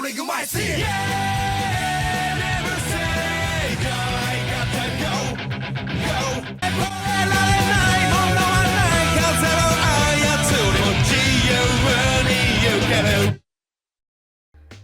someday you might see it. Yeah, never say die. Got to go.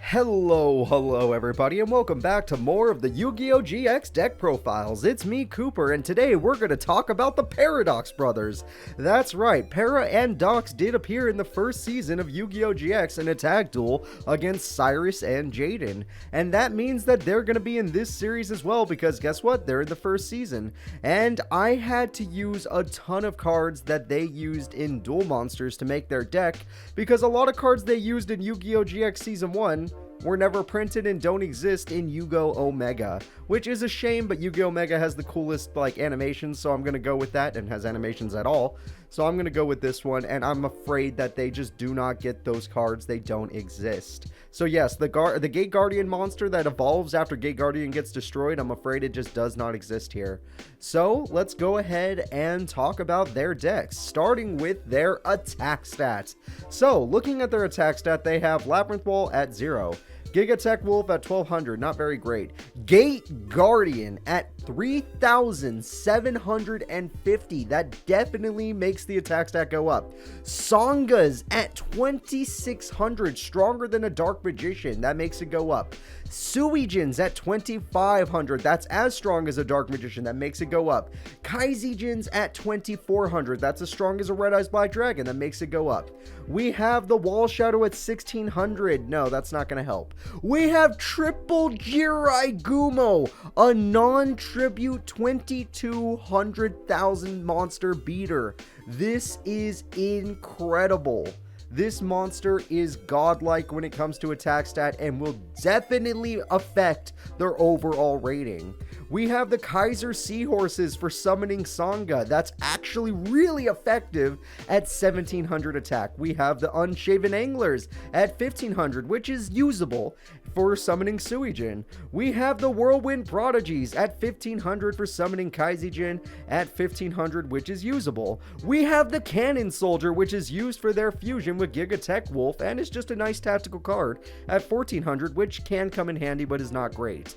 Hello everybody, and welcome back to more of the Yu-Gi-Oh! GX deck profiles. It's me, Cooper, and today we're going to talk about the Paradox Brothers. That's right, Para and Dox did appear in the first season of Yu-Gi-Oh! GX in a tag duel against Cyrus and Jaden. And that means that they're going to be in this series as well, because guess what? They're in the first season. And I had to use a ton of cards that they used in Duel Monsters to make their deck, because a lot of cards they used in Yu-Gi-Oh! GX Season 1 were never printed and don't exist in Yu-Gi-Oh! Omega, which is a shame, but Yu-Gi-Oh! Omega has the coolest animations, so I'm gonna go with that, and has animations at all. So I'm gonna go with this one, and I'm afraid that they just do not get those cards. They don't exist. So yes, the Gate Guardian monster that evolves after Gate Guardian gets destroyed, I'm afraid it just does not exist here. So let's go ahead and talk about their decks, starting with their attack stats. So looking at their attack stat, they have Labyrinth Wall at 0. Giga Tech Wolf at 1200, not very great. Gate Guardian at 3,750, that definitely makes the attack stat go up. Songa's at 2,600, stronger than a Dark Magician, that makes it go up. Suijin's at 2,500, that's as strong as a Dark Magician, that makes it go up. Kaizijin's at 2,400, that's as strong as a Red Eyes Black Dragon, that makes it go up. We have the Wall Shadow at 1,600, no, that's not going to help. We have Triple Jirai Gumo, a non-tribute 2,200,000 monster beater. This is incredible. This monster is godlike when it comes to attack stat and will definitely affect their overall rating. We have the Kaiser Seahorses for summoning Sangha. That's actually really effective at 1,700 attack. We have the Unshaven Anglers at 1,500, which is usable for summoning Suijin. We have the Whirlwind Prodigies at 1,500 for summoning Kaizijin at 1,500, which is usable. We have the Cannon Soldier, which is used for their fusion with Giga Tech Wolf, and it's just a nice tactical card at 1,400, which can come in handy but is not great.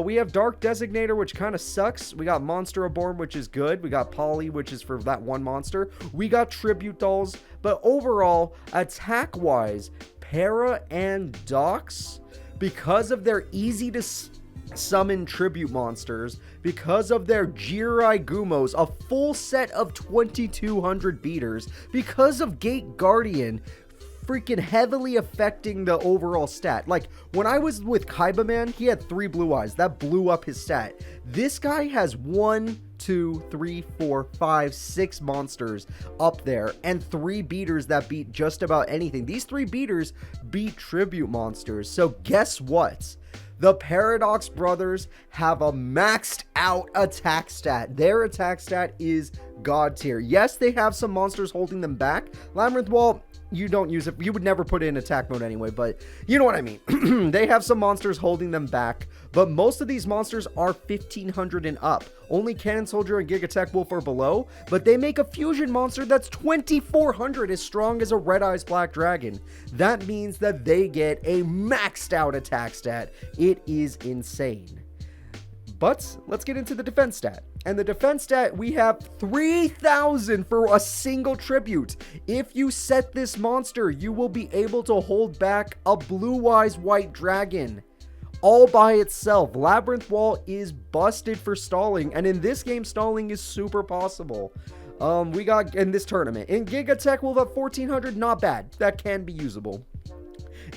We have Dark Designator, which kind of sucks. We got Monster Reborn, which is good. We got Poly, which is for that one monster. We got Tribute Dolls. But overall, attack-wise, Para and Dox, because of their easy to summon tribute monsters, because of their Jirai Gumos, a full set of 2,200 beaters, because of Gate Guardian, freaking heavily affecting the overall stat. Like, when I was with Kaiba Man, he had 3 blue eyes. That blew up his stat. This guy has 1, 2, 3, 4, 5, 6 monsters up there, and 3 beaters that beat just about anything. These 3 beaters beat tribute monsters. So guess what? The Paradox Brothers have a maxed out attack stat. Their attack stat is god tier. Yes, they have some monsters holding them back. Labyrinth Wall, you don't use it. You would never put it in attack mode anyway, but you know what I mean. They have some monsters holding them back, but most of these monsters are 1,500 and up. Only Cannon Soldier and Giga Tech Wolf are below, but they make a fusion monster that's 2,400, as strong as a Red Eyes Black Dragon. That means that they get a maxed out attack stat. It is insane. But let's get into the defense stat. And the defense stat, we have 3,000 for a single tribute. If you set this monster, you will be able to hold back a Blue Eyes White Dragon all by itself. Labyrinth Wall is busted for stalling, and in this game, stalling is super possible. We got in this tournament. In Giga Tech, we'll have 1,400, not bad. That can be usable.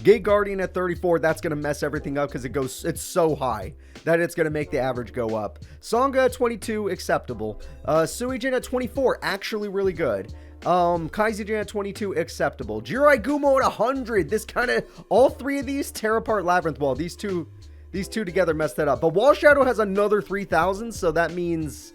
Gate Guardian at 34, that's going to mess everything up because it's so high that it's going to make the average go up. Sangha at 22, acceptable. Suijin at 24, actually really good. Kaizijin at 22, acceptable. Jirai Gumo at 100, this kind of, all 3 of these tear apart Labyrinth Wall. These two together messed that up. But Wall Shadow has another 3,000, so that means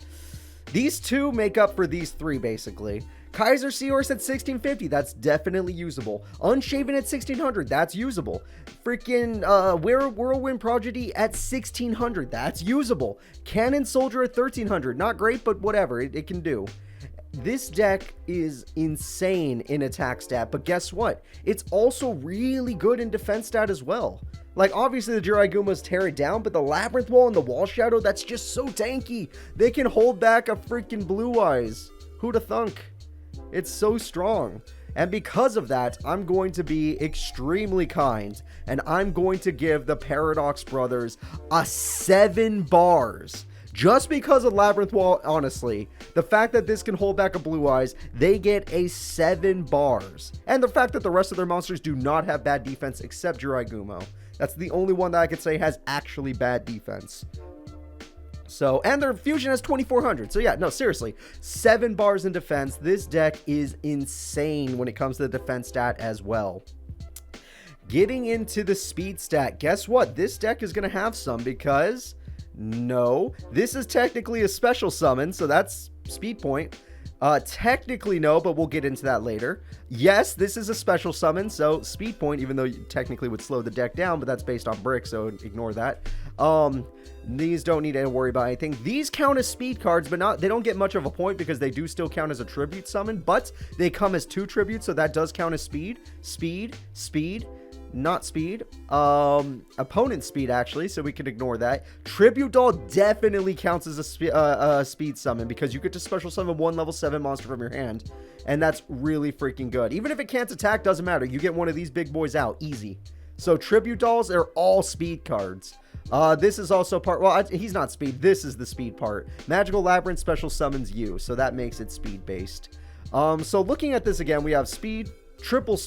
these 2 make up for these 3, basically. Kaiser Seahorse at 1,650, that's definitely usable. Unshaven at 1,600, that's usable. Freaking Whirlwind Prodigy at 1,600, that's usable. Cannon Soldier at 1,300, not great, but whatever, it can do. This deck is insane in attack stat, but guess what? It's also really good in defense stat as well. Like, obviously the Jiraiyagumas tear it down, but the Labyrinth Wall and the Wall Shadow, that's just so tanky. They can hold back a freaking Blue Eyes. Who'da thunk? It's so strong. And because of that, I'm going to be extremely kind, and I'm going to give the Paradox Brothers a 7 bars. Just because of Labyrinth Wall, honestly, the fact that this can hold back a Blue Eyes, they get a 7 bars. And the fact that the rest of their monsters do not have bad defense except Jiraiyagumo. That's the only one that I could say has actually bad defense. So, and their fusion has 2400. So yeah, no, seriously, 7 bars in defense. This deck is insane when it comes to the defense stat as well. Getting into the speed stat, guess what? This deck is going to have some because, no, this is technically a special summon, so that's speed point. Technically no, but we'll get into that later. Yes, this is a special summon, so speed point, even though you technically would slow the deck down, but that's based on brick, so ignore that. These don't need to worry about anything. These count as speed cards, but they don't get much of a point because they do still count as a tribute summon, but they come as 2 tributes, so that does count as speed. Speed. Not speed, opponent speed actually, so we can ignore that. Tribute Doll definitely counts as a speed summon because you get to special summon 1 level 7 monster from your hand, and that's really freaking good. Even if it can't attack, doesn't matter. You get one of these big boys out, easy. So Tribute Dolls are all speed cards. This is also part, well, he's not speed, this is the speed part. Magical Labyrinth special summons you, so that makes it speed based. So looking at this again, we have speed, triple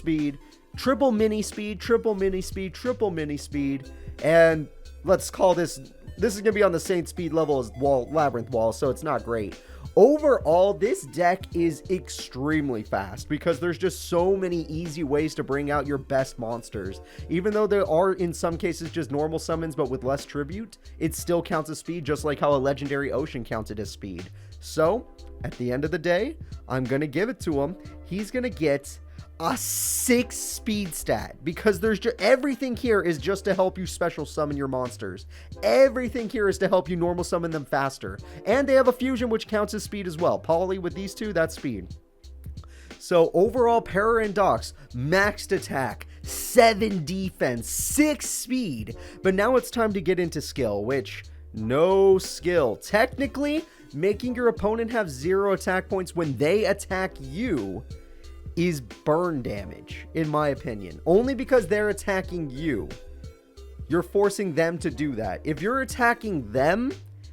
mini speed, triple mini speed, triple mini speed, and let's call this is going to be on the same speed level as Labyrinth Wall, so it's not great. Overall, this deck is extremely fast because there's just so many easy ways to bring out your best monsters. Even though there are, in some cases, just normal summons, but with less tribute, it still counts as speed, just like how a Legendary Ocean counted as speed. So, at the end of the day, I'm going to give it to him. He's going to get a 6 speed stat because there's just everything here is just to help you special summon your monsters. Everything here is to help you normal summon them faster, and they have a fusion which counts as speed as well. Poly with these two, that's speed. So overall, Para and Dox maxed attack, 7 defense, 6 speed, but now it's time to get into skill, which no skill. Technically, making your opponent have 0 attack points when they attack you is burn damage, in my opinion. Only because they're attacking you. You're forcing them to do that. If you're attacking them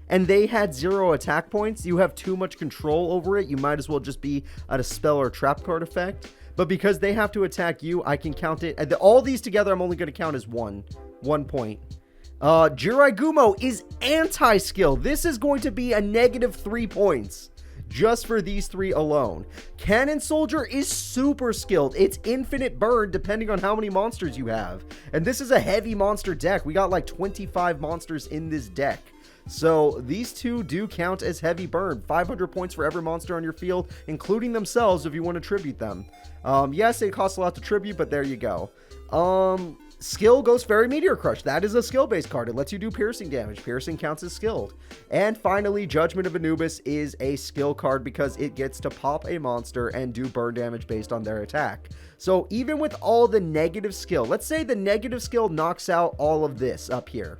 and they had 0 attack points, you have too much control over it. You might as well just be at a spell or trap card effect. But because they have to attack you, I can count it. All these together, I'm only going to count as 1 point. Jiraiyagumo is anti-skill. This is going to be a -3 points. Just for these 3 alone. Cannon Soldier is super skilled. It's infinite burn depending on how many monsters you have. And this is a heavy monster deck. We got like 25 monsters in this deck. So these 2 do count as heavy burn. 500 points for every monster on your field, including themselves if you want to tribute them. Yes, it costs a lot to tribute, but there you go. Skill goes Fairy Meteor Crush. That is a skill-based card. It lets you do piercing damage. Piercing counts as skilled. And finally, Judgment of Anubis is a skill card because it gets to pop a monster and do burn damage based on their attack. So even with all the negative skill, let's say the negative skill knocks out all of this up here.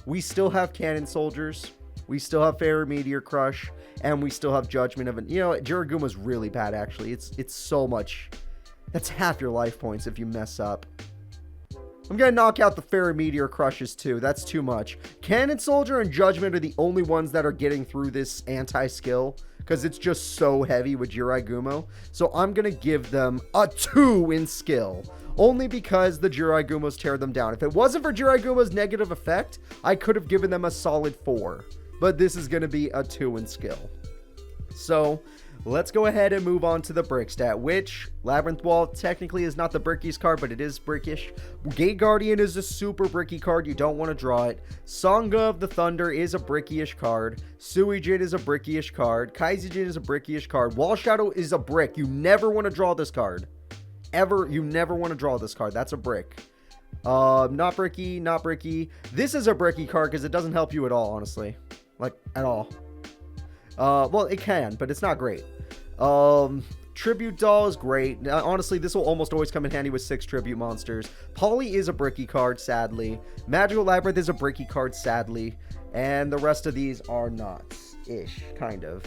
We still have Cannon Soldiers. We still have Fairy Meteor Crush. And we still have Judgment of Anubis. You know, Jiraiyagumo's really bad, actually. It's so much. That's half your life points if you mess up. I'm going to knock out the Fairy Meteor Crushes too. That's too much. Cannon Soldier and Judgment are the only ones that are getting through this anti-skill because it's just so heavy with Jiraiyagumo. So I'm going to give them a 2 in skill. Only because the Jiraigumos tear them down. If it wasn't for Jiraiyagumo's negative effect, I could have given them a solid 4. But this is going to be a 2 in skill. So let's go ahead and move on to the brick stat, which Labyrinth Wall technically is not the brickiest card, but it is brickish. Gate Guardian is a super bricky card. You don't want to draw it. Sangha of the Thunder is a brickyish card. Suijin is a brickyish card. Kaizujin is a brickyish card. Wall Shadow is a brick. You never want to draw this card. Ever. You never want to draw this card. That's a brick. Not bricky, not bricky. This is a bricky card because it doesn't help you at all, honestly. Like, at all. Well, it can, but it's not great. Tribute Doll is great. Honestly, this will almost always come in handy with 6 Tribute monsters. Polly is a bricky card, sadly. Magical Labyrinth is a bricky card, sadly. And the rest of these are not-ish, kind of.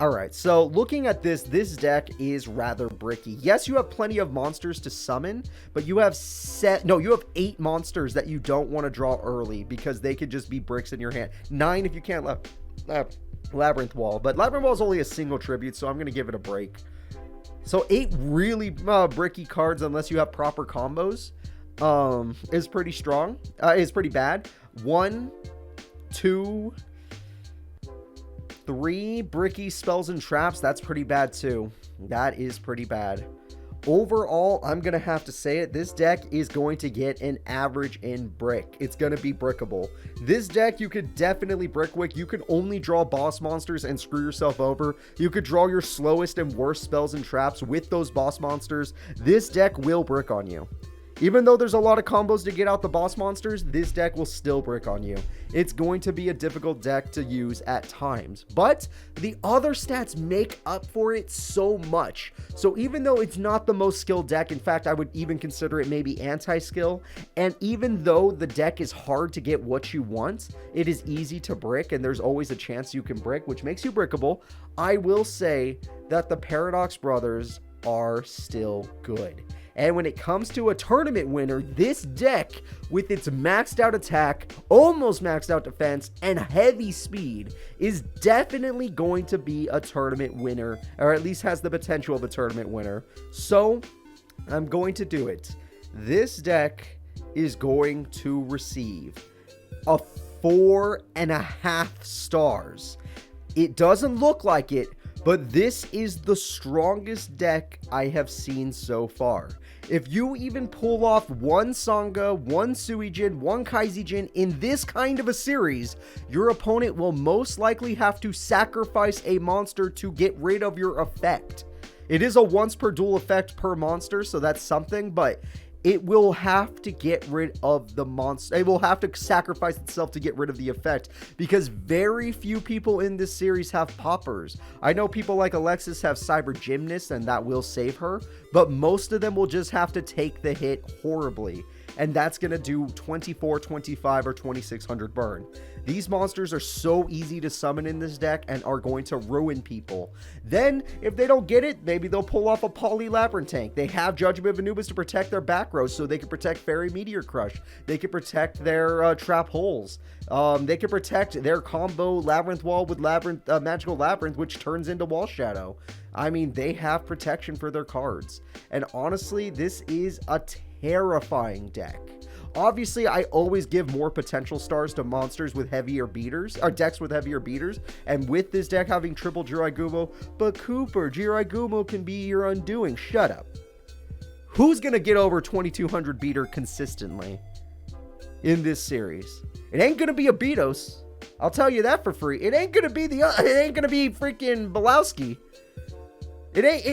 Alright, so looking at this deck is rather bricky. Yes, you have plenty of monsters to summon, but you have 8 monsters that you don't want to draw early because they could just be bricks in your hand. 9 if you can't Labyrinth Wall, but Labyrinth Wall is only a single tribute, so I'm going to give it a break. So 8 really bricky cards, unless you have proper combos, is pretty strong, is pretty bad. 1, 2... 3 bricky spells and traps, that's pretty bad too. That is pretty bad. Overall, I'm going to have to say it, this deck is going to get an average in brick. It's going to be brickable. This deck you could definitely brickwick. You can only draw boss monsters and screw yourself over. You could draw your slowest and worst spells and traps with those boss monsters. This deck will brick on you. Even though there's a lot of combos to get out the boss monsters, this deck will still brick on you. It's going to be a difficult deck to use at times, but the other stats make up for it so much. So even though it's not the most skilled deck, in fact, I would even consider it maybe anti-skill, and even though the deck is hard to get what you want, it is easy to brick, and there's always a chance you can brick, which makes you brickable. I will say that the Paradox Brothers are still good. And when it comes to a tournament winner, this deck, with its maxed out attack, almost maxed out defense, and heavy speed, is definitely going to be a tournament winner, or at least has the potential of a tournament winner. So, I'm going to do it. This deck is going to receive a 4.5 stars. It doesn't look like it, but this is the strongest deck I have seen so far. If you even pull off one Sangha, one Suijin, one Kaizijin in this kind of a series, your opponent will most likely have to sacrifice a monster to get rid of your effect. It is a once per duel effect per monster, so that's something, but it will have to get rid of the monster. It will have to sacrifice itself to get rid of the effect, because very few people in this series have poppers. I know people like Alexis have Cyber Gymnast, and that will save her, but most of them will just have to take the hit horribly, and that's going to do 24, 25, or 2600 burn. These monsters are so easy to summon in this deck and are going to ruin people. Then, if they don't get it, maybe they'll pull off a Poly Labyrinth Tank. They have Judgment of Anubis to protect their back rows, so they can protect Fairy Meteor Crush. They can protect their Trap Holes. They can protect their combo Labyrinth Wall with Magical Labyrinth, which turns into Wall Shadow. I mean, they have protection for their cards. And honestly, this is a terrifying deck. Obviously, I always give more potential stars to monsters with heavier beaters, or decks with heavier beaters, and with this deck having triple Jiraigumo, but Cooper, Jiraigumo can be your undoing. Shut up. Who's gonna get over 2200 beater consistently in this series? It ain't gonna be a Beatos. I'll tell you that for free. It ain't gonna be freaking Belowski.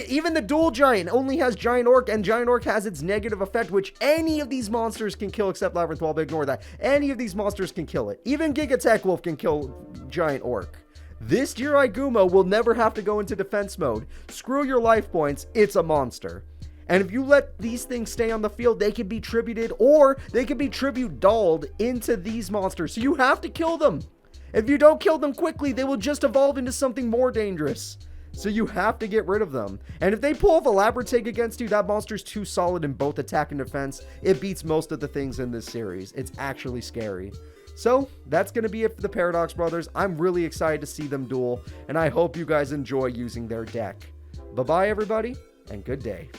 Even the Duel Giant only has Giant Orc, and Giant Orc has its negative effect, which any of these monsters can kill except Labyrinth Wall, but ignore that. Any of these monsters can kill it. Even Giga Tech Wolf can kill Giant Orc. This Jiraigumo will never have to go into defense mode. Screw your life points, it's a monster. And if you let these things stay on the field, they can be tributed, or they can be tribute dolled into these monsters. So you have to kill them. If you don't kill them quickly, they will just evolve into something more dangerous. So you have to get rid of them. And if they pull off a Labyrinth Tank against you, that monster's too solid in both attack and defense. It beats most of the things in this series. It's actually scary. So that's going to be it for the Paradox Brothers. I'm really excited to see them duel, and I hope you guys enjoy using their deck. Bye-bye, everybody, and good day.